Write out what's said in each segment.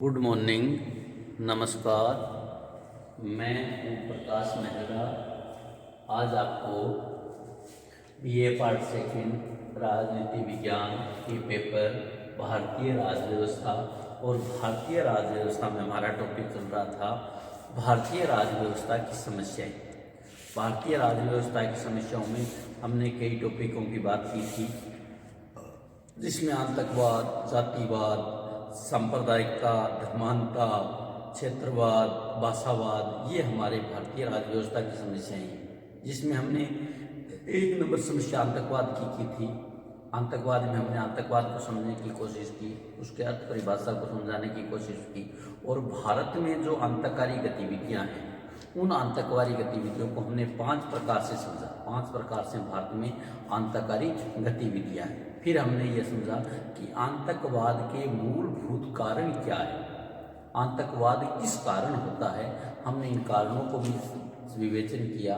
Good morning, नमस्कार। मैं हूँ प्रकाश मेहरा। आज आपको बीए पार्ट सेकंड राजनीति विज्ञान के पेपर भारतीय राज व्यवस्था और भारतीय राज व्यवस्था में हमारा टॉपिक चल रहा था भारतीय राज व्यवस्था की समस्याएं। भारतीय राज व्यवस्था की समस्याओं में हमने कई टॉपिकों की बात की थी, जिसमें आतंकवाद, जातिवाद, सांप्रदायिकता, धर्मांधता, क्षेत्रवाद, भाषावाद, ये हमारे भारतीय राज्य व्यवस्था की समस्याएं हैं। जिसमें हमने एक नंबर समस्या आतंकवाद की थी। आतंकवाद में हमने आतंकवाद को समझने की कोशिश की, उसके अर्थ परिभाषा को समझाने की कोशिश की, और भारत में जो आतंककारी गतिविधियां हैं उन आतंकवादी गतिविधियों को हमने 5 प्रकार से समझा। 5 प्रकार से भारत में आतंककारी गतिविधियां हैं। फिर हमने ये समझा कि आतंकवाद के मूलभूत कारण क्या है, आतंकवाद किस कारण होता है। हमने इन कारणों को भी विवेचन किया,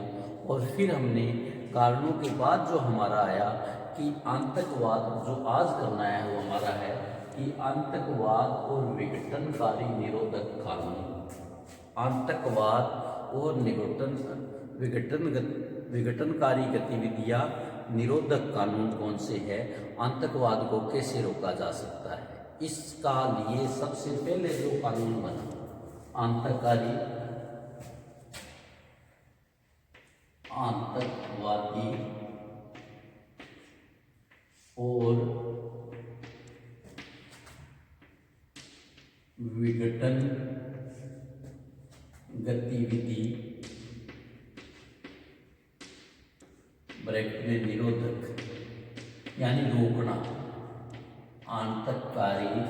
और फिर हमने कारणों के बाद जो हमारा आया कि आतंकवाद जो आज करना है वो हमारा है कि आतंकवाद और विघटनकारी निरोधक कानून। आतंकवाद और विघटनकारी गतिविधियां निरोधक कानून कौन से है, आतंकवाद को कैसे रोका जा सकता है। इसका लिए सबसे पहले जो कानून बना आतंकवादी और विघटन गतिविधि ब्रैकेट में निरोधक यानी रोकना, आतंकवादी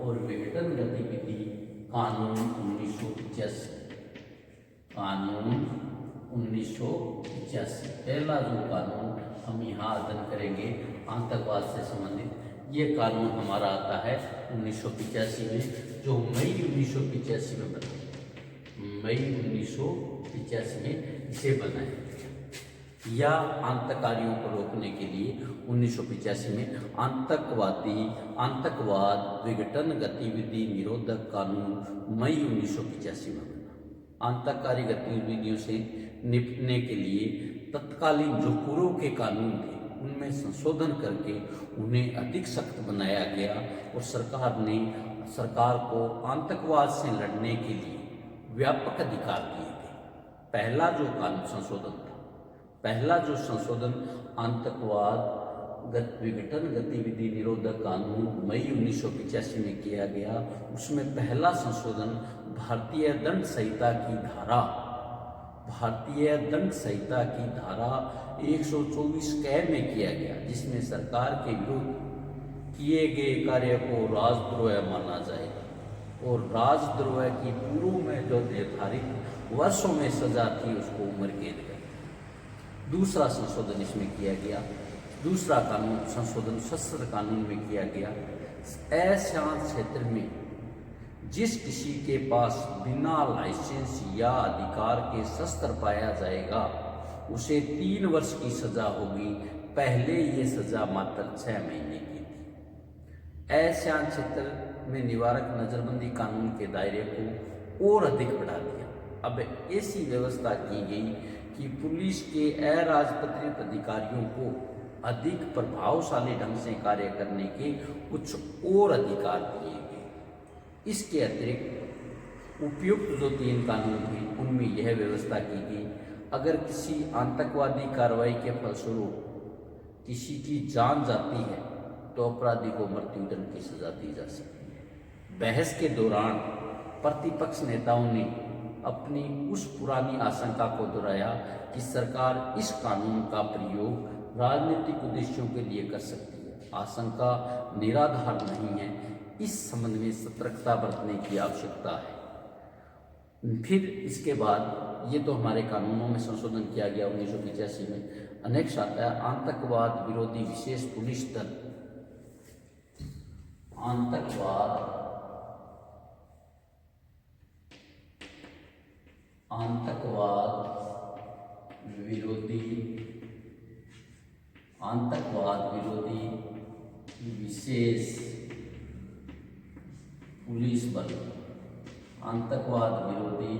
और विघटन गतिविधि कानून 1985। कानून 1985 पहला जो कानून हम यहाँ अध्ययन करेंगे आतंकवाद से संबंधित, ये कानून हमारा आता है 1985 में, जो मई 1985 में बना। मई 1985 में इसे बना है, या आतंककारियों को रोकने के लिए 1985 में आतंकवाद विघटन गतिविधि निरोधक कानून मई 1985 में बना। आतंककारी गतिविधियों से निपटने के लिए तत्कालीन जो पूर्व के कानून थे उनमें संशोधन करके उन्हें अधिक सख्त बनाया गया, और सरकार को आतंकवाद से लड़ने के लिए व्यापक अधिकार दिए गए। पहला जो संशोधन आतंकवाद विघटन गतिविधि निरोधक कानून मई 1985 में किया गया, उसमें पहला संशोधन भारतीय दंड संहिता की धारा 124 कै में किया गया, जिसमें सरकार के विरुद्ध किए गए कार्य को राजद्रोह माना जाएगा, और राजद्रोह की पूर्व में जो निर्धारित वर्षों में सजा थी उसको उम्र कैद कर। दूसरा संशोधन इसमें किया गया, दूसरा कानून संशोधन सशस्त्र कानून में किया गया। अशांत क्षेत्र में जिस किसी के पास बिना लाइसेंस या अधिकार के शस्त्र पाया जाएगा उसे 3 वर्ष की सजा होगी। पहले ये सजा मात्र 6 महीने की थी। अशांत क्षेत्र में निवारक नजरबंदी कानून के दायरे को और अधिक बढ़ा दिया। अब ऐसी व्यवस्था की गई कि पुलिस के अराजपत्रित अधिकारियों को अधिक प्रभावशाली ढंग से कार्य करने के कुछ और अधिकार दिए गए। इसके अतिरिक्त उपयुक्त जो 3 कानून थे उनमें यह व्यवस्था की गई, अगर किसी आतंकवादी कार्रवाई के फलस्वरूप किसी की जान जाती है तो अपराधी को मृत्युदंड की सजा दी जा सकती है। बहस के दौरान प्रतिपक्ष नेताओं ने अपनी उस पुरानी आशंका को दोहराया कि सरकार इस कानून का प्रयोग राजनीतिक उद्देश्यों के लिए कर सकती है। आशंका निराधार नहीं है, इस संबंध में सतर्कता बरतने की आवश्यकता है। फिर इसके बाद ये तो हमारे कानूनों में संशोधन किया गया 1985 में। अनेक्स आता है आतंकवाद विरोधी विशेष पुलिस दल। आतंकवाद विरोधी विशेष पुलिस बल, आतंकवाद विरोधी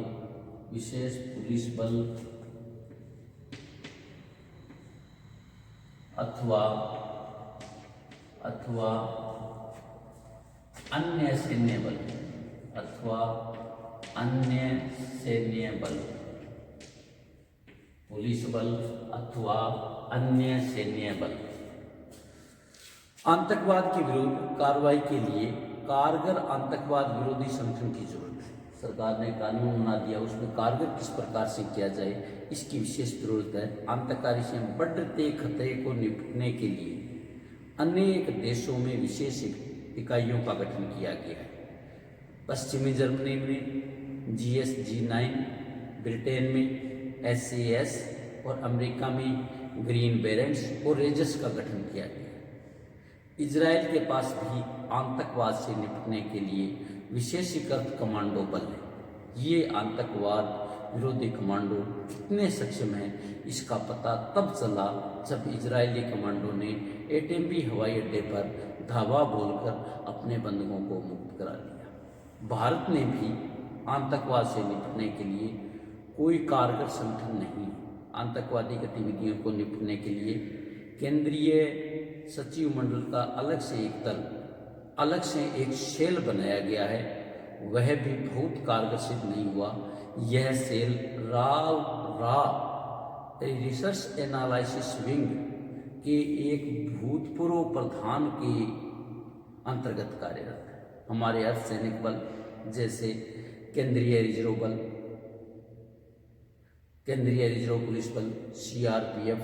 विशेष पुलिस बल अथवा अन्य सैन्य बल, अथवा अन्य सैन्य बल, पुलिस बल अथवा अन्य सैन्य बल। आतंकवाद के विरुद्ध कार्रवाई के लिए कारगर आतंकवाद विरोधी संगठन की जरूरत है। सरकार ने कानून बना दिया, उसमें कारगर किस प्रकार से किया जाए इसकी विशेष जरूरत है। आतंकवादी से बढ़ते खतरे को निपटने के लिए अनेक देशों में विशेष इकाइयों का गठन किया गया है। पश्चिमी जर्मनी में GSG9, ब्रिटेन में SAS और अमेरिका में ग्रीन बेरेंट्स और रेजर्स का गठन किया गया। इजराइल के पास भी आतंकवाद से निपटने के लिए विशेषीकृत कमांडो बल है। ये आतंकवाद विरोधी कमांडो कितने सक्षम हैं इसका पता तब चला जब इजरायली कमांडो ने एटेम्बी हवाई अड्डे पर धावा बोलकर अपने बंधुओं को मुक्त करा लिया। भारत ने भी आतंकवाद से निपटने के लिए कोई कारगर संगठन नहीं है। आतंकवादी गतिविधियों को निपटने के लिए केंद्रीय सचिव मंडल का अलग से एक दल, अलग से एक सेल बनाया गया है। वह भी बहुत कारगर सिद्ध नहीं हुआ। यह सेल रिसर्च एनालिसिस विंग के एक भूतपूर्व प्रधान के अंतर्गत कार्यरत है। हमारे अर्धसैनिक बल जैसे केंद्रीय रिजर्व बल, केंद्रीय रिजर्व पुलिस बल, CRPF,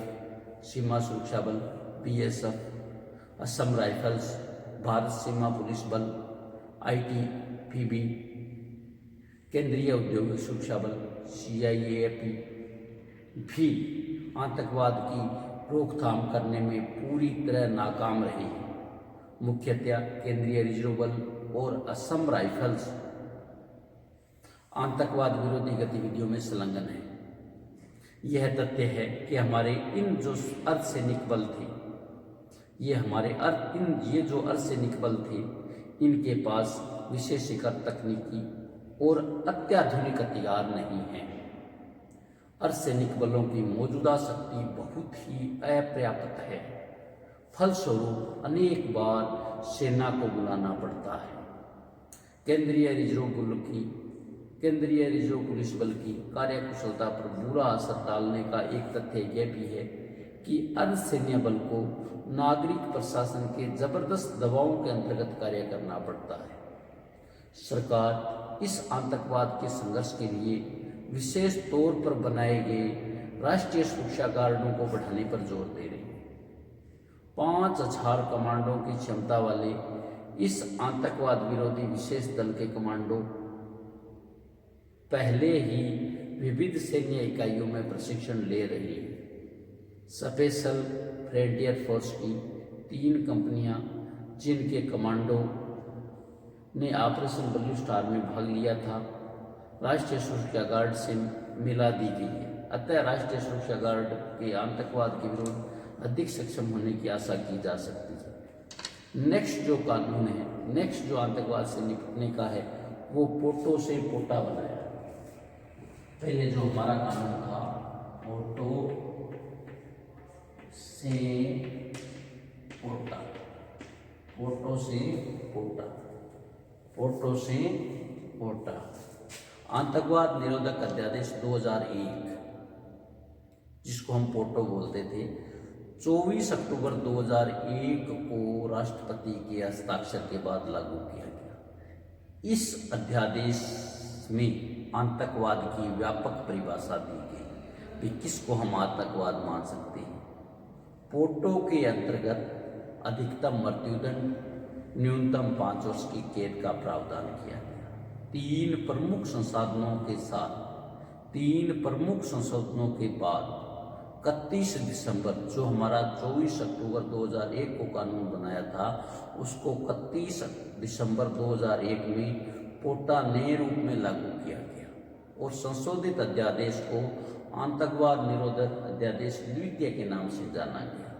सीमा सुरक्षा बल, BSF, असम राइफल्स, भारत सीमा पुलिस बल, ITBP, केंद्रीय औद्योगिक सुरक्षा बल CIAP भी आतंकवाद की रोकथाम करने में पूरी तरह नाकाम रही है। मुख्यतया केंद्रीय रिजर्व बल और असम राइफल्स आतंकवाद विरोधी गतिविधियों में संलग्न है। यह तथ्य है कि हमारे इन जो अर्धसैनिक बल थे, ये जो अर्धसैनिक बल थे, इनके पास विशेषीकृत तकनीकी और अत्याधुनिक हथियार नहीं है। अर्धसैनिक बलों की मौजूदा शक्ति बहुत ही अपर्याप्त है। फलस्वरूप अनेक बार सेना को बुलाना पड़ता है। केंद्रीय रिजर्व पुलिस बल की कार्यकुशलता पर बुरा असर डालने का एक तथ्य यह भी है कि अर्धसैन्य बल को नागरिक प्रशासन के जबरदस्त दबावों के अंतर्गत कार्य करना पड़ता है। सरकार इस आतंकवाद के संघर्ष के लिए विशेष तौर पर बनाए गए राष्ट्रीय सुरक्षा गार्डों को बढ़ाने पर जोर दे रही है। 5000 कमांडों की क्षमता वाले इस आतंकवाद विरोधी विशेष दल के कमांडो पहले ही विविध सैन्य इकाइयों में प्रशिक्षण ले रही है। स्पेशल फ्रंटियर फोर्स की 3 कंपनियां, जिनके कमांडो ने ऑपरेशन ब्लू स्टार में भाग लिया था, राष्ट्रीय सुरक्षा गार्ड से मिला दी गई है। अतः राष्ट्रीय सुरक्षा गार्ड के आतंकवाद के विरुद्ध अधिक सक्षम होने की आशा की जा सकती है। नेक्स्ट जो कानून है, नेक्स्ट जो आतंकवाद से निपटने का है, वो पोटो से पोटा बनाया। पहले जो हमारा कानून था पोटो से पोटा, पोटो से पोटा, पोटो से पोटा। आतंकवाद निरोधक अध्यादेश 2001, जिसको हम पोटो बोलते थे, 24 अक्टूबर 2001 को राष्ट्रपति के हस्ताक्षर के बाद लागू किया गया। इस अध्यादेश में आतंकवाद की व्यापक परिभाषा दी गई कि किसको हम आतंकवाद मान सकते हैं। पोटो के अंतर्गत अधिकतम मृत्युदंड, न्यूनतम 5 वर्ष की कैद का प्रावधान किया गया। 3 प्रमुख संशोधनों के साथ, 3 प्रमुख संशोधनों के बाद 31 दिसंबर, जो हमारा 24 अक्टूबर 2001 को कानून बनाया था, उसको 31 दिसंबर 2001 में पोटा नए रूप में लागू किया गया और संशोधित अध्यादेश को आतंकवाद निरोधक अध्यादेश द्वितीय के नाम से जाना गया।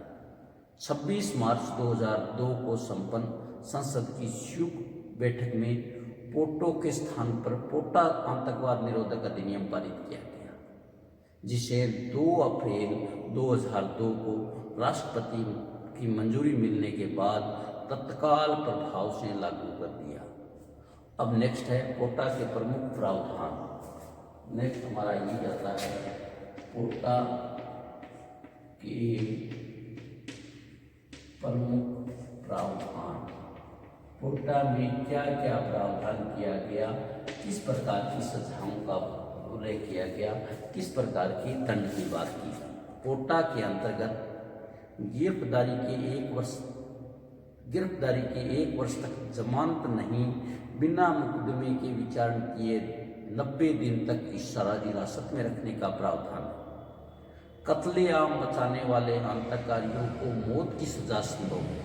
26 मार्च 2002 को संपन्न संसद की संयुक्त बैठक में पोटो के स्थान पर पोटा आतंकवाद निरोधक अधिनियम पारित किया गया, जिसे 2 अप्रैल 2002 को राष्ट्रपति की मंजूरी मिलने के बाद तत्काल प्रभाव से लागू कर दिया। अब नेक्स्ट है पोटा के प्रमुख प्रावधान। नेक्स्ट हमारा ये जाता है पोटा के प्रमुख प्रावधान। पोटा में क्या क्या प्रावधान किया गया, किस प्रकार की सजाओं का उल्लेख किया गया, किस प्रकार की दंड की बात की। पोटा के अंतर्गत गिरफ्तारी के 1 वर्ष तक जमानत नहीं, बिना मुकदमे के विचारण किए 90 दिन तक हिरासत में रखने का प्रावधान है। कत्लेआम मचाने वाले आतंककारियों को मौत की सजा संभव है।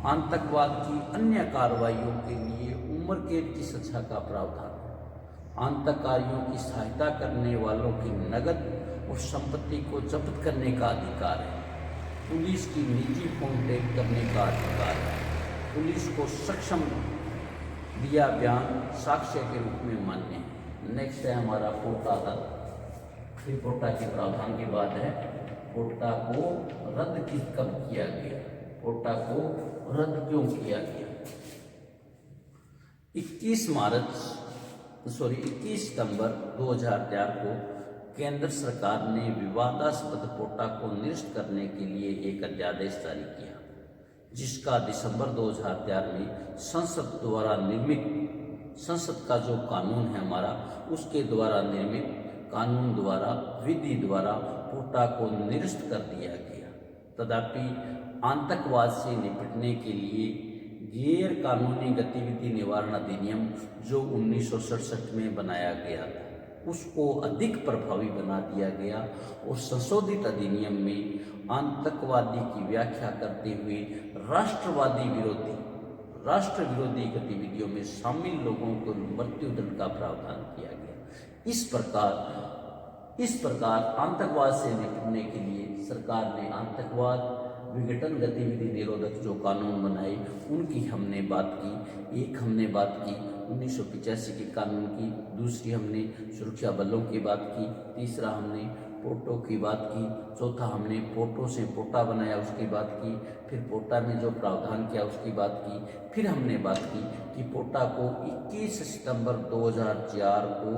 आतंकवाद की अन्य कार्रवाइयों के लिए उम्र कैद की सजा का प्रावधान है। आतंककारियों की सहायता करने वालों की नकद और संपत्ति को जब्त करने का अधिकार है। पुलिस की निजी फोन टैप करने का अधिकार है। पुलिस को सक्षम दिया बयान साक्ष्य के रूप में मान्य है। नेक्स्ट है हमारा पोटा रद्द। फिर पोटा के प्रावधान के बाद है पोटा को रद्द कब किया गया, पोटा को रद्द क्यों किया गया। 21 सितंबर 2004 को केंद्र सरकार ने विवादास्पद पोटा को निरस्त करने के लिए एक अध्यादेश जारी किया, जिसका दिसंबर 2004 में संसद का जो कानून है हमारा, उसके द्वारा निर्मित कानून द्वारा विधि द्वारा पोटा को निरस्त कर दिया गया। तथापि आतंकवाद से निपटने के लिए गैर कानूनी गतिविधि निवारण अधिनियम जो 1967 में बनाया गया था, उसको अधिक प्रभावी बना दिया गया और संशोधित अधिनियम में आतंकवादी की व्याख्या करते हुए राष्ट्र विरोधी गतिविधियों में शामिल लोगों को मृत्युदंड का प्रावधान किया गया। इस प्रकार आतंकवाद से निपटने के लिए सरकार ने आतंकवाद विघटन गतिविधि निरोधक जो कानून बनाए उनकी हमने बात की। एक हमने बात की 1985 के कानून की, दूसरी हमने सुरक्षा बलों की बात की, तीसरा हमने पोटो की बात की, चौथा हमने पोटो से पोटा बनाया उसकी बात की, फिर पोटा में जो प्रावधान किया उसकी बात की, फिर हमने बात की कि पोटा को 21 सितंबर 2004 को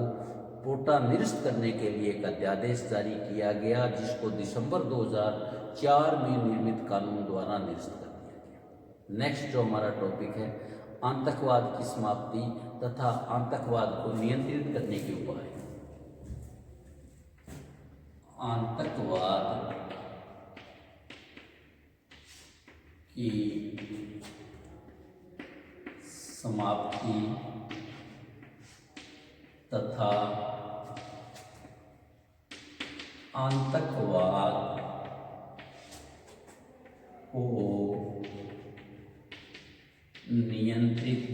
पोटा निरस्त करने के लिए एक अध्यादेश जारी किया गया, जिसको दिसंबर 2004 में निर्मित कानून द्वारा निरस्त कर दिया गया। नेक्स्ट जो हमारा टॉपिक है आतंकवाद की समाप्ति तथा आतंकवाद को नियंत्रित करने के उपाय। आतंकवाद की समाप्ति तथा आतंकवाद को नियंत्रित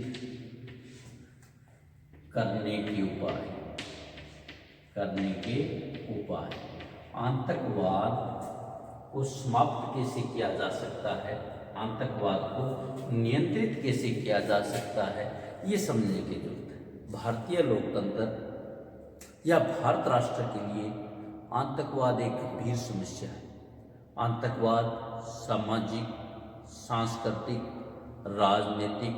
करने के उपाय। आतंकवाद को समाप्त कैसे किया जा सकता है, आतंकवाद को नियंत्रित कैसे किया जा सकता है, ये समझने की जरूरत है। भारतीय लोकतंत्र या भारत राष्ट्र के लिए आतंकवाद एक गंभीर समस्या है। आतंकवाद सामाजिक, सांस्कृतिक, राजनीतिक,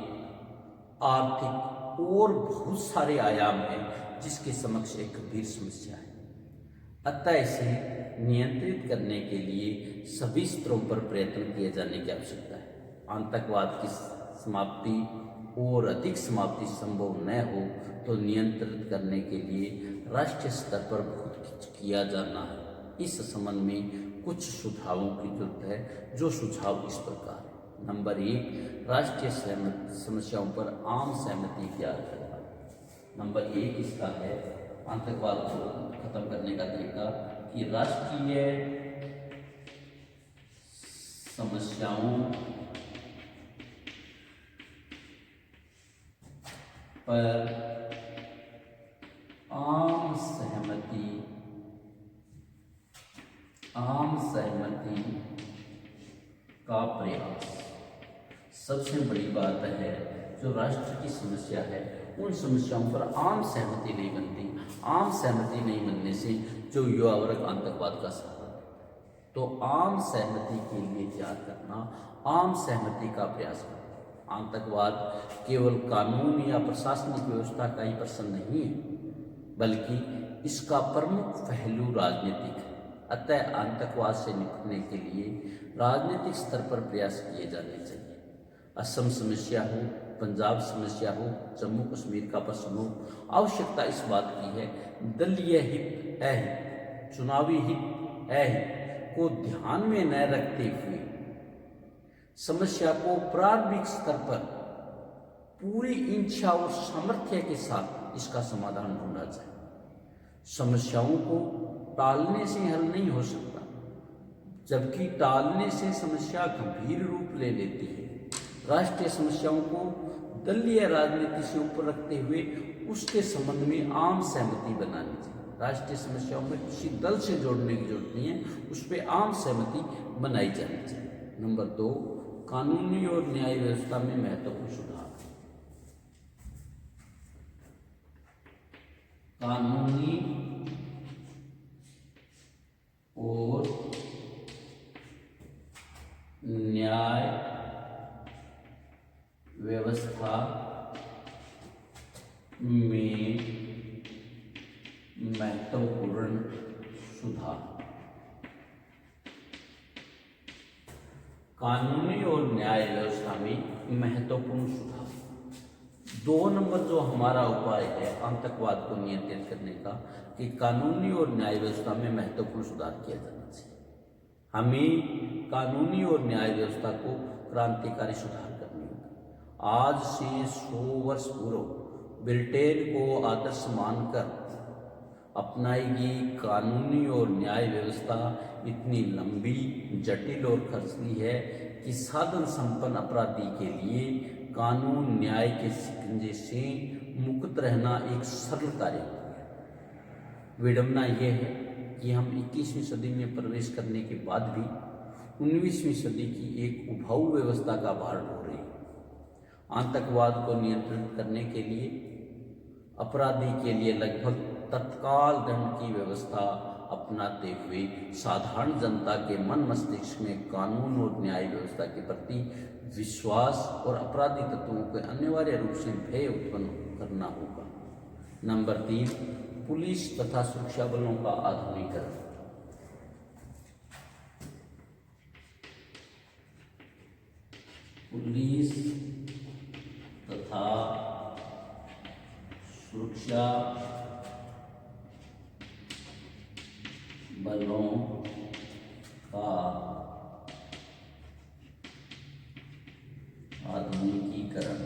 आर्थिक और बहुत सारे आयाम हैं जिसके समक्ष एक गंभीर समस्या है। अतः इसे नियंत्रित करने के लिए सभी स्तरों पर प्रयत्न किए जाने की आवश्यकता है। आतंकवाद की समाप्ति और अधिक समाप्ति संभव न हो तो नियंत्रित करने के लिए राष्ट्रीय स्तर पर बहुत कुछ किया जाना है। इस संबंध में कुछ सुझावों की जरूरत है, जो सुझाव इस प्रकार है। नंबर 1, राष्ट्रीय समस्याओं पर आम सहमति तैयार करना। नंबर 1 इसका है आतंकवाद को खत्म करने का तरीका कि राष्ट्रीय समस्याओं पर आम सहमति का प्रयास। सबसे बड़ी बात है जो राष्ट्र की समस्या है उन समस्याओं पर आम सहमति नहीं बनती। आम सहमति नहीं बनने से जो युवा वर्ग आतंकवाद का सहारा देता। तो आम सहमति के लिए क्या करना, आम सहमति का प्रयास करना। आतंकवाद केवल कानून या प्रशासनिक व्यवस्था का ही प्रश्न नहीं है, बल्कि इसका प्रमुख पहलू राजनीतिक है। अतः आतंकवाद से निपटने के लिए राजनीतिक स्तर पर प्रयास किए जाने चाहिए। असम समस्या हो, पंजाब समस्या हो, जम्मू कश्मीर का प्रश्न हो, आवश्यकता इस बात की है दलीय हित अहित, चुनावी हित अहित को ध्यान में न रखते हुए समस्या को प्रारंभिक स्तर पर पूरी इच्छा और सामर्थ्य के साथ इसका समाधान ढूंढा जाए। समस्याओं को टालने से हल नहीं हो सकता, जबकि टालने से समस्या गंभीर रूप ले लेती है। राष्ट्रीय समस्याओं को दलीय राजनीति से ऊपर रखते हुए उसके संबंध में आम सहमति बनानी चाहिए। राष्ट्रीय समस्याओं में किसी दल से जोड़ने की जरूरत नहीं है, उस पर आम सहमति बनाई जानी चाहिए। नंबर 2, कानूनी और न्याय व्यवस्था में महत्वपूर्ण सुधार। कानूनी और न्याय व्यवस्था में महत्वपूर्ण सुधार। कानूनी और न्याय व्यवस्था में महत्वपूर्ण सुधार। 2 नंबर जो हमारा उपाय है आतंकवाद को नियंत्रित करने का, कि कानूनी और न्याय व्यवस्था में महत्वपूर्ण सुधार किया जाना चाहिए। हमें कानूनी और न्याय व्यवस्था को क्रांतिकारी सुधार करनी होगी। आज से 100 वर्ष पूर्व ब्रिटेन को आदर्श मानकर अपनाई गई कानूनी और न्याय व्यवस्था इतनी लंबी, जटिल और खर्चीली है कि साधन संपन्न अपराधी के लिए कानून न्याय के शिकंजे से मुक्त रहना एक सरल कार्य हो गया। विडंबना यह है कि हम 21वीं सदी में प्रवेश करने के बाद भी 19वीं सदी की एक उभाऊ व्यवस्था का भार ढो रही है। आतंकवाद को नियंत्रित करने के लिए अपराधी के लिए लगभग तत्काल दंड की व्यवस्था अपनाते हुए साधारण जनता के मन मस्तिष्क में कानून और न्याय व्यवस्था के प्रति विश्वास और अपराधी तत्वों को अनिवार्य रूप से भय उत्पन्न करना होगा। नंबर 3, पुलिस तथा सुरक्षा बलों का आधुनिकीकरण। पुलिस तथा सुरक्षा बलों का आधुनिकीकरण।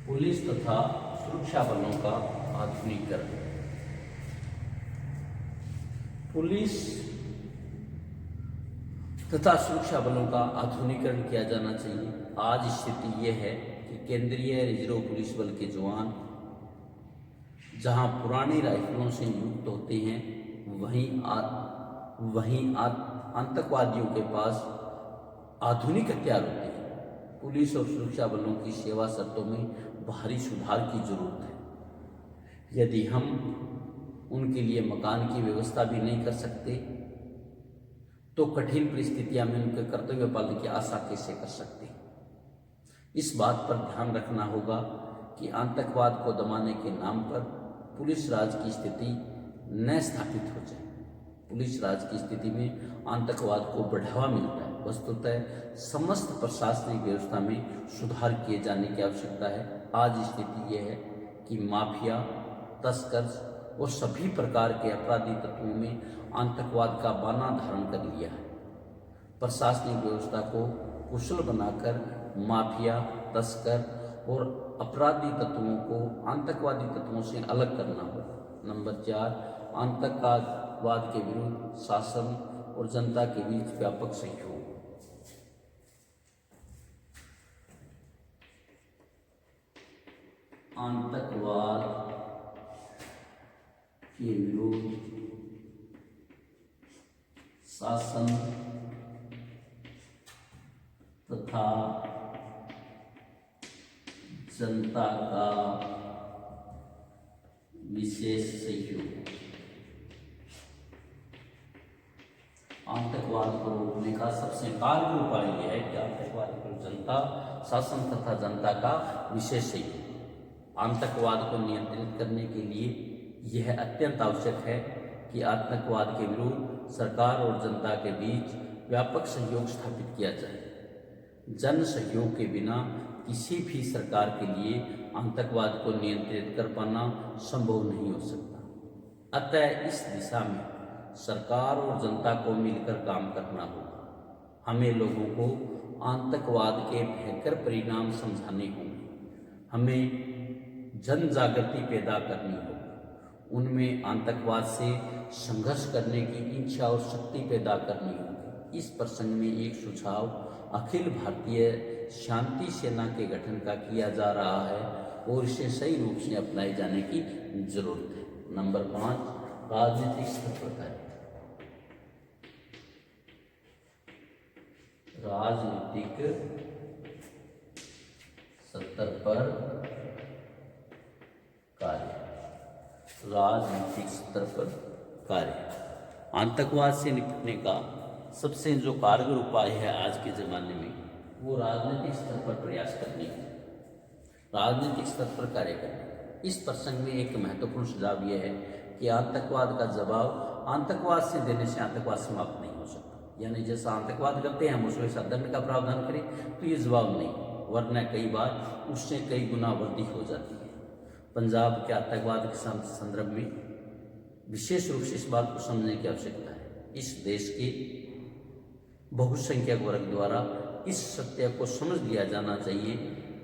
पुलिस तथा सुरक्षा बलों का आधुनिकीकरण। पुलिस तथा सुरक्षा बलों का आधुनिकीकरण किया जाना चाहिए। आज स्थिति यह है कि केंद्रीय रिजर्व पुलिस बल के जवान जहां पुरानी राइफलों से युक्त होते हैं, वहीं आतंकवादियों के पास आधुनिक हथियार होते हैं। पुलिस और सुरक्षा बलों की सेवा शर्तों में भारी सुधार की जरूरत है। यदि हम उनके लिए मकान की व्यवस्था भी नहीं कर सकते, तो कठिन परिस्थितियों में उनके कर्तव्य पालन की आशा कैसे कर सकते। इस बात पर ध्यान रखना होगा कि आतंकवाद को दमाने के नाम पर पुलिस राज की स्थिति न स्थापित हो जाए। पुलिस राज की स्थिति में आतंकवाद को बढ़ावा मिलता है। वस्तुतः समस्त प्रशासनिक व्यवस्था में सुधार किए जाने की आवश्यकता है। आज स्थिति यह है कि माफिया, तस्कर और सभी प्रकार के अपराधी तत्वों में आतंकवाद का बाना धारण कर लिया है। प्रशासनिक व्यवस्था को कुशल बनाकर माफिया, तस्कर और अपराधी तत्वों को आतंकवादी तत्वों से अलग करना होगा। नंबर 4, आतंकवाद के विरुद्ध शासन और जनता के बीच व्यापक सहयोग। आतंकवाद के विरुद्ध शासन तथा जनता का विशेष सहयोग। आतंकवाद को रोकने का सबसे कारगर उपाय यह है कि आतंकवाद को जनता शासन तथा जनता का विशेष सहयोग। आतंकवाद को नियंत्रित करने के लिए यह अत्यंत आवश्यक है कि आतंकवाद के विरुद्ध सरकार और जनता के बीच व्यापक सहयोग स्थापित किया जाए। जन सहयोग के बिना किसी भी सरकार के लिए आतंकवाद को नियंत्रित कर पाना संभव नहीं हो सकता। अतः इस दिशा में सरकार और जनता को मिलकर काम करना होगा। हमें लोगों को आतंकवाद के भयंकर परिणाम समझाने होंगे। हमें जन जागृति पैदा करनी होगी। उनमें आतंकवाद से संघर्ष करने की इच्छा और शक्ति पैदा करनी होगी। इस प्रसंग में एक सुझाव अखिल भारतीय शांति सेना के गठन का किया जा रहा है और इसे सही रूप से अपनाए जाने की जरूरत है। नंबर 5, राजनीतिक स्तर पर कार्य। राजनीतिक स्तर पर कार्य। राजनीतिक स्तर पर कार्य। आतंकवाद से निपटने का सबसे जो कारगर उपाय है आज के ज़माने में, वो राजनीतिक स्तर पर प्रयास करने की, राजनीतिक स्तर पर कार्य करने। इस प्रसंग में एक महत्वपूर्ण सुझाव यह है कि आतंकवाद का जवाब आतंकवाद से देने से आतंकवाद समाप्त नहीं हो सकता। यानी जैसा आतंकवाद करते हैं हम उसमें वैसा दंड का प्रावधान करें तो ये जवाब नहीं, वरना कई बार उससे कई गुना वृद्धि हो जाती है। पंजाब के आतंकवाद के संदर्भ में विशेष रूप से इस बात को समझने की आवश्यकता है। इस देश के बहुसंख्यक वर्ग द्वारा इस सत्य को समझ लिया जाना चाहिए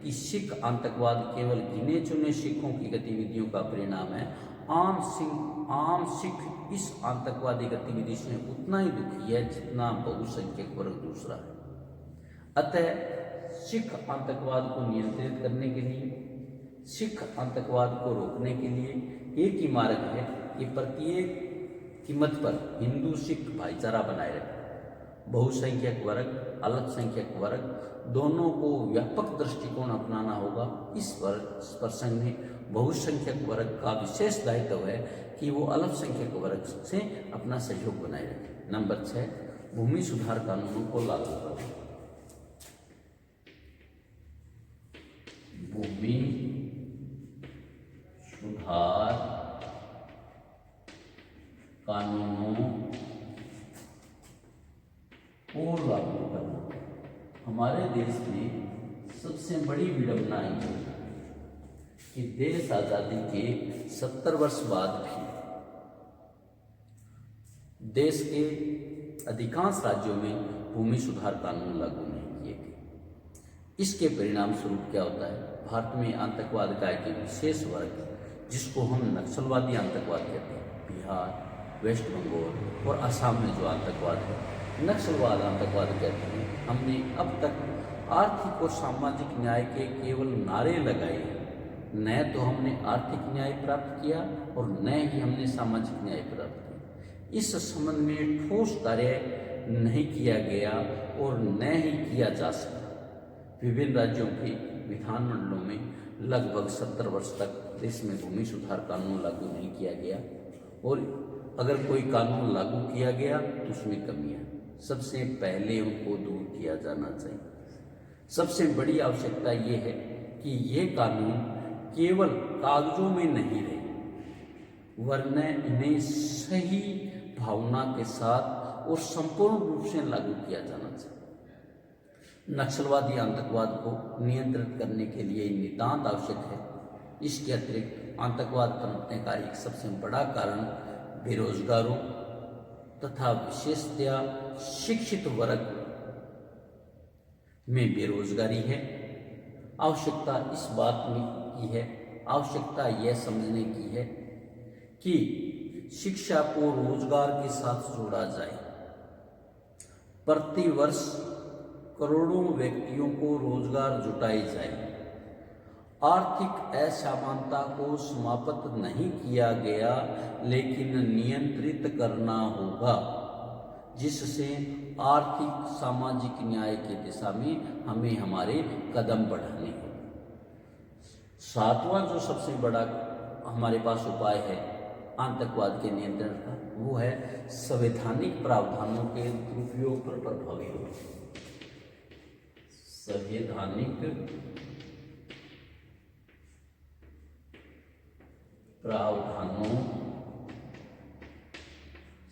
कि सिख आतंकवाद केवल गिने चुने सिखों की गतिविधियों का परिणाम है। आम सिख इस आतंकवादी गतिविधि से उतना ही दुखी है जितना बहुसंख्यक वर्ग दूसरा है। अतः सिख आतंकवाद को नियंत्रित करने के लिए, सिख आतंकवाद को रोकने के लिए एक ही मार्ग है कि प्रत्येक कीमत पर हिंदू सिख भाईचारा बनाए रखें। बहुसंख्यक वर्ग, अल्पसंख्यक वर्ग दोनों को व्यापक दृष्टिकोण अपनाना होगा। इस प्रसंग में बहुसंख्यक वर्ग का विशेष दायित्व है कि वो अल्पसंख्यक वर्ग से अपना सहयोग बनाए रखें। नंबर 6, भूमि सुधार कानूनों को लागू करें। भूमि सुधार कानूनों को लागू करना। हमारे देश में सबसे बड़ी विडंबना ये है कि देश आजादी के 70 वर्ष बाद भी देश के अधिकांश राज्यों में भूमि सुधार कानून लागू नहीं किए गए। इसके परिणाम स्वरूप क्या होता है, भारत में आतंकवाद का एक विशेष वर्ग जिसको हम नक्सलवादी आतंकवाद कहते हैं, बिहार, वेस्ट बंगाल और असम में जो आतंकवाद है नक्सलवाद आतंकवाद कहते हैं। हमने अब तक आर्थिक और सामाजिक न्याय के केवल नारे लगाए, न तो हमने आर्थिक न्याय प्राप्त किया और न ही हमने सामाजिक न्याय प्राप्त किया। इस संबंध में ठोस कार्य नहीं किया गया और न ही किया जा सका। विभिन्न राज्यों के विधानमंडलों में लगभग 70 वर्ष तक देश में भूमि सुधार कानून लागू नहीं किया गया और अगर कोई कानून लागू किया गया तो उसमें कमियां, सबसे पहले उनको दूर किया जाना चाहिए। सबसे बड़ी आवश्यकता ये है कि ये कानून केवल कागजों में नहीं रहे, वरना इन्हें सही भावना के साथ और संपूर्ण रूप से लागू किया जाना चाहिए। नक्सलवादी आतंकवाद को नियंत्रित करने के लिए नितांत आवश्यक है। इसके अतिरिक्त आतंकवाद पनपने का एक सबसे बड़ा कारण बेरोजगारों तथा विशेषतया शिक्षित वर्ग में बेरोजगारी है। आवश्यकता इस बात में की है, आवश्यकता यह समझने की है कि शिक्षा को रोजगार के साथ जोड़ा जाए। प्रतिवर्ष करोड़ों व्यक्तियों को रोजगार जुटाई जाए। आर्थिक असमानता को समाप्त नहीं किया गया, लेकिन नियंत्रित करना होगा, जिससे आर्थिक सामाजिक न्याय की दिशा में हमें हमारे कदम बढ़ाने होंगे। सातवां जो सबसे बड़ा हमारे पास उपाय है आतंकवाद के नियंत्रण का, वो है संवैधानिक प्रावधानों के दुरुपयोग पर प्रभावी हो।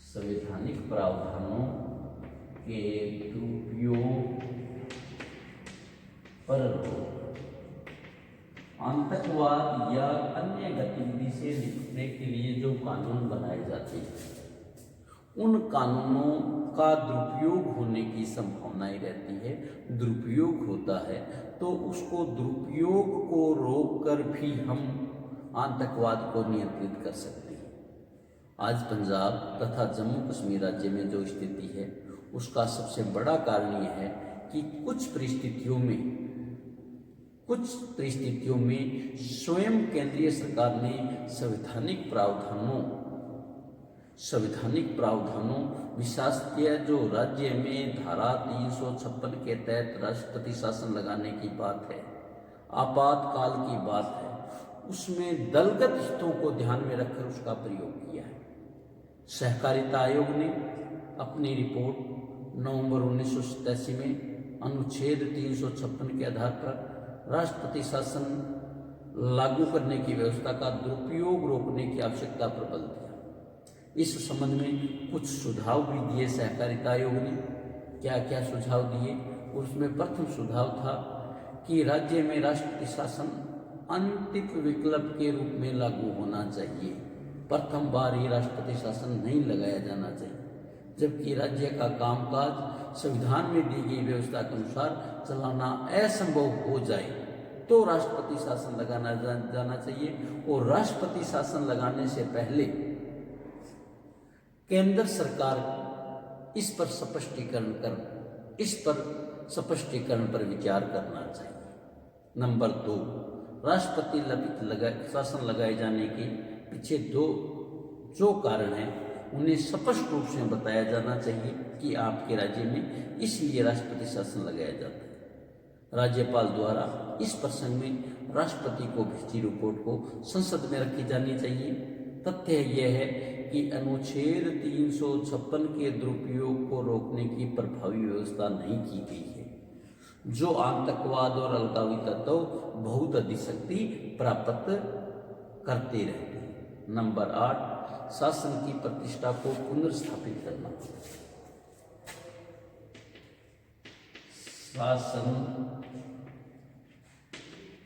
संवैधानिक प्रावधानों के दुरुपयोग पर रोक। आतंकवाद या अन्य गतिविधि से निपटने के लिए जो कानून बनाए जाते हैं, उन कानूनों का दुरुपयोग होने की संभावनाएं रहती है। दुरुपयोग होता है तो उसको दुरुपयोग को रोककर भी हम आतंकवाद को नियंत्रित कर सकते हैं। आज पंजाब तथा जम्मू कश्मीर राज्य में जो स्थिति है, उसका सबसे बड़ा कारण यह है कि कुछ परिस्थितियों में स्वयं केंद्रीय सरकार ने संवैधानिक प्रावधानों विशेषतः जो राज्य में धारा 356 के तहत राष्ट्रपति शासन लगाने की बात है, आपातकाल की बात है, उसमें दलगत हितों को ध्यान में रखकर उसका प्रयोग किया है। सहकारिता आयोग ने अपनी रिपोर्ट नवंबर 1987 में अनुच्छेद 356 के आधार पर राष्ट्रपति शासन लागू करने की व्यवस्था का दुरुपयोग रोकने की आवश्यकता पर बल दिया। इस संबंध में कुछ सुझाव भी दिए सहकारिता आयोग ने। क्या क्या सुझाव दिए? उसमें प्रथम सुझाव था कि राज्य में राष्ट्रपति शासन अंतिम विकल्प के रूप में लागू होना चाहिए। प्रथम बार ही राष्ट्रपति शासन नहीं लगाया जाना चाहिए। जबकि राज्य का कामकाज संविधान में दी गई व्यवस्था के अनुसार चलाना असंभव हो जाए तो राष्ट्रपति शासन लगाना जाना चाहिए। और राष्ट्रपति शासन लगाने से पहले केंद्र सरकार इस पर स्पष्टीकरण पर विचार करना चाहिए। नंबर 2, राष्ट्रपति शासन लगाए जाने के पीछे जो कारण है उन्हें स्पष्ट रूप से बताया जाना चाहिए कि आपके राज्य में इसलिए राष्ट्रपति शासन लगाया जाता है। राज्यपाल द्वारा इस प्रसंग में राष्ट्रपति को भेजी रिपोर्ट को संसद में रखी जानी चाहिए। तथ्य यह है कि अनुच्छेद 356 के दुरुपयोग को रोकने की प्रभावी व्यवस्था नहीं की गई है, जो आतंकवाद और अलगावी तत्व बहुत अधिक शक्ति प्राप्त करते रहते हैं। नंबर 8, शासन की प्रतिष्ठा को पुनर्स्थापित करना। शासन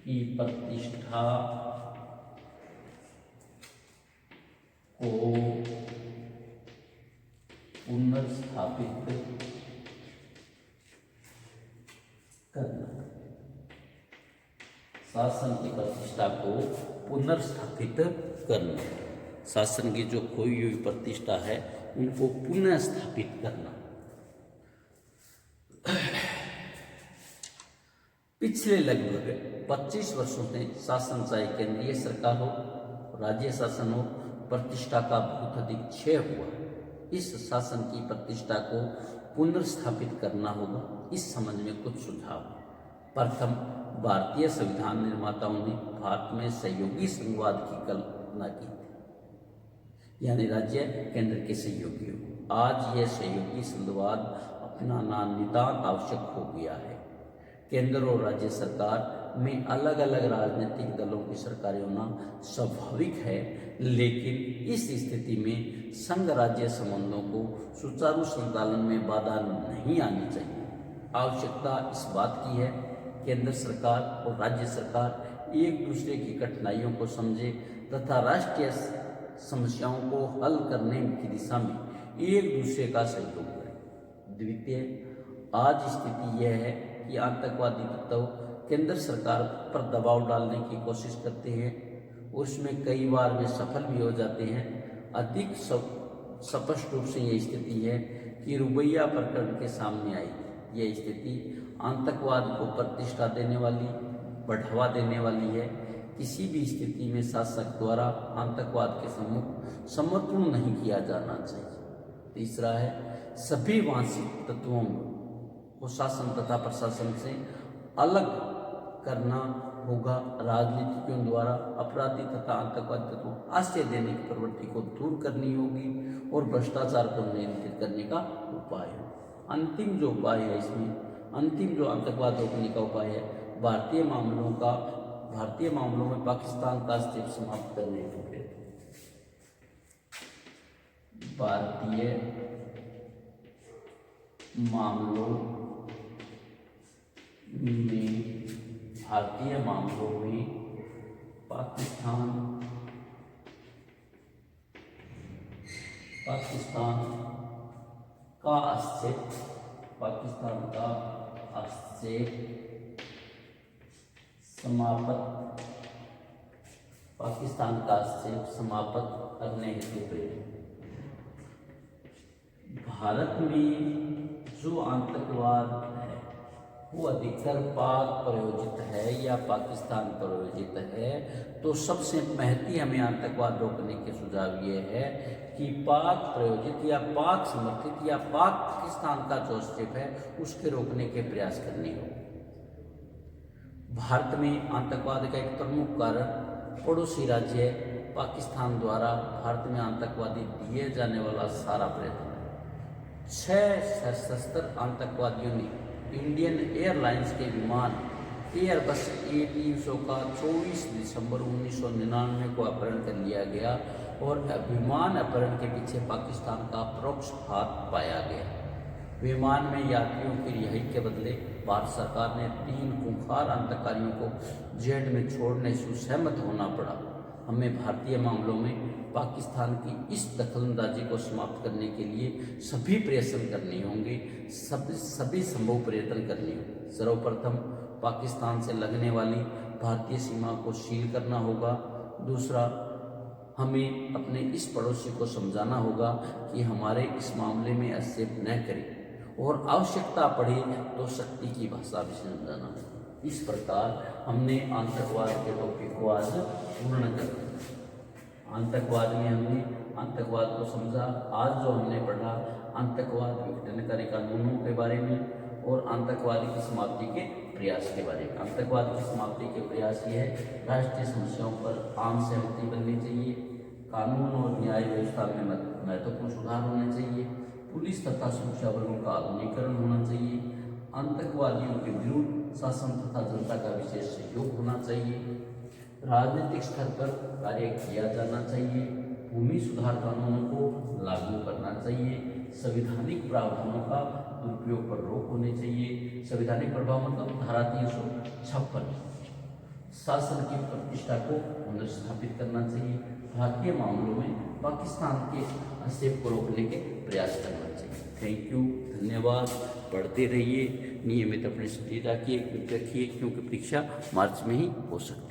की प्रतिष्ठा को पुनर्स्थापित करना। शासन की प्रतिष्ठा को पुनर्स्थापित करना। शासन की जो खोई हुई प्रतिष्ठा है उनको पुनः स्थापित करना। पिछले लगभग 25 वर्षों से शासन, चाहे केंद्रीय सरकार हो, राज्य शासन हो, प्रतिष्ठा का बहुत अधिक क्षय हुआ। इस शासन की प्रतिष्ठा को पुनर्स्थापित करना होगा। इस संबंध में कुछ सुझाव। प्रथम, भारतीय संविधान निर्माताओं ने भारत में सहयोगी संघवाद की कल्पना की, यानी राज्य केंद्र के सहयोगी हो। आज यह सहयोगी संघवाद अपनाना नितांत आवश्यक हो गया है। केंद्र और राज्य सरकार में अलग अलग राजनीतिक दलों की सरकारें होना स्वाभाविक है, लेकिन इस स्थिति में संघ राज्य संबंधों को सुचारू संचालन में बाधा नहीं आनी चाहिए। आवश्यकता इस बात की है केंद्र सरकार और राज्य सरकार एक दूसरे की कठिनाइयों को समझे तथा राष्ट्रीय समस्याओं को हल करने की दिशा में एक दूसरे का सहयोग करें। द्वितीय, आज स्थिति यह है कि आतंकवादी तत्व केंद्र सरकार पर दबाव डालने की कोशिश करते हैं, उसमें कई बार वे सफल भी हो जाते हैं। अधिक स्पष्ट रूप से यह स्थिति है कि रुबैया प्रकरण के सामने आई। यह स्थिति आतंकवाद को प्रतिष्ठा देने वाली, बढ़ावा देने वाली है। किसी भी स्थिति में शासक द्वारा आतंकवाद के सम्मुख समर्पण नहीं किया जाना चाहिए। तीसरा है, सभी वांछित तत्वों को शासन तथा प्रशासन से अलग करना होगा। राजनीतिज्ञों द्वारा अपराधी तथा आतंकवादी तत्वों को आश्रय देने की प्रवृत्ति को दूर करनी होगी और भ्रष्टाचार को नियंत्रित करने का उपाय हो। अंतिम जो उपाय है इसमें, अंतिम जो आतंकवाद रोकने का उपाय है, भारतीय मामलों में पाकिस्तान का हस्तक्षेप समाप्त करने के लिए भारतीय मामलों में पाकिस्तान का हस्तक्षेप समाप्त करने हेतु भारत में जो आतंकवाद है वो अधिकतर पाक प्रायोजित है या पाकिस्तान प्रायोजित है। तो सबसे महती हमें आतंकवाद रोकने के सुझाव ये है कि पाक प्रायोजित या पाक समर्थित या पाकिस्तान का जो स्टेप है उसके रोकने के प्रयास करने हो। भारत में आतंकवाद का एक प्रमुख कारण पड़ोसी राज्य पाकिस्तान द्वारा भारत में आतंकवादी दिए जाने वाला सारा प्रयत्न है। 6 सशस्त्र आतंकवादियों ने इंडियन एयरलाइंस के विमान एयरबस A300 का 24 दिसंबर 1999 को अपहरण कर लिया गया और विमान अपहरण के पीछे पाकिस्तान का परोक्ष हाथ पाया गया। विमान में यात्रियों की रिहाई के बदले भारत सरकार ने 3 खूंखार आतंकवादियों को जेल में छोड़ने से सहमत होना पड़ा। हमें भारतीय मामलों में पाकिस्तान की इस दखलंदाजी को समाप्त करने के लिए सभी प्रयत्न करने होंगे, सभी संभव प्रयत्न करने होंगे। सर्वप्रथम पाकिस्तान से लगने वाली भारतीय सीमा को सील करना होगा। दूसरा, हमें अपने इस पड़ोसी को समझाना होगा कि हमारे इस मामले में हस्तक्षेप न करें और आवश्यकता पड़े तो शक्ति की भाषा भी समझाना होगा। इस प्रकार हमने आतंकवाद के टॉपिक को आज पूर्ण कर दिया। आतंकवाद में हमने आतंकवाद को समझा। आज जो हमने पढ़ा आतंकवाद विघटनकारी कानूनों के बारे में और आतंकवादी की समाप्ति के प्रयास के बारे में। आतंकवाद की समाप्ति के प्रयास ये है, राष्ट्रीय समस्याओं पर आम सहमति बननी चाहिए, कानून और न्याय व्यवस्था में महत्वपूर्ण सुधार होने चाहिए, पुलिस तथा सुरक्षा बलों का आधुनिकीकरण होना चाहिए, आतंकवादियों के विरुद्ध शासन तथा जनता का विशेष सहयोग होना चाहिए, राजनीतिक स्तर पर कार्य किया जाना चाहिए, भूमि सुधार कानूनों को लागू करना चाहिए, संवैधानिक प्रावधानों का दुरुपयोग पर रोक होनी चाहिए। संवैधानिक प्रभाव मतलब धारा 356 शासन की प्रतिष्ठा को पुनर्स्थापित करना चाहिए। भारतीय मामलों में पाकिस्तान के हस्तक्षेप को रोकने के प्रयास करना चाहिए। थैंक यू, धन्यवाद। पढ़ते रहिए, नियमित अपने स्टडी रखिए क्योंकि परीक्षा मार्च में ही हो सकती है।